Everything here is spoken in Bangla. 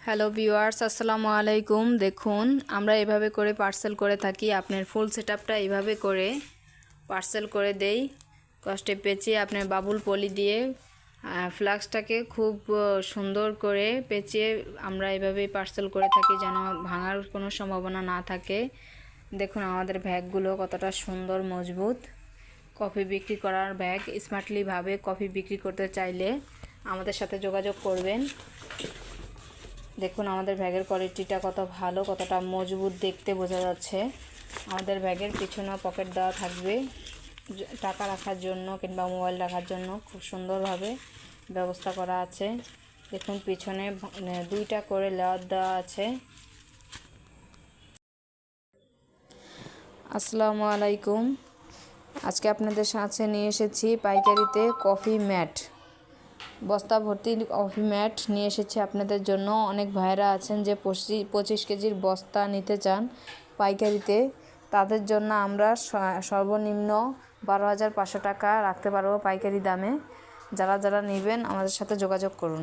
হ্যালো ভিউয়ার্স, আসসালামু আলাইকুম। দেখুন, আমরা এভাবে করে পার্সেল করে থাকি। আপনার ফুল সেটআপটা এইভাবে করে পার্সেল করে দেই। কষ্টে পেঁচিয়ে আপনার বাবুল পলি দিয়ে ফ্লাক্সটাকে খুব সুন্দর করে পেঁচিয়ে আমরা এভাবেই পার্সেল করে থাকি, যেন ভাঙার কোনো সম্ভাবনা না থাকে। দেখুন আমাদের ব্যাগগুলো কতটা সুন্দর, মজবুত। কফি বিক্রি করার ব্যাগ। স্মার্টলিভাবে কফি বিক্রি করতে চাইলে আমাদের সাথে যোগাযোগ করবেন। দেখুন আমাদের ব্যাগের কোয়ালিটিটা কত ভালো, কতটা মজবুত দেখতে বোঝা যাচ্ছে। আমাদের ব্যাগের পিছনে পকেট দেওয়া থাকবে টাকা রাখার জন্য কিংবা মোবাইল রাখার জন্য, খুব সুন্দরভাবে ব্যবস্থা করা আছে। দেখুন পিছনে দুইটা করে লেয়ার দেওয়া আছে। আসসালামু আলাইকুম। আজকে আপনাদের সাথে নিয়ে এসেছি পাইকারিতে কফি ম্যাট। বস্তা ভর্তি কফি ম্যাট নিয়ে এসেছি আপনাদের জন্য। অনেক ভাইরা আছেন যে 25 কেজির বস্তা নিতে চান পাইকারিতে। তাদের জন্য আমরা সর্বনিম্ন 12,500 টাকা রাখতে পারবো পাইকারি দামে। যারা নেবেন আমাদের সাথে যোগাযোগ করুন।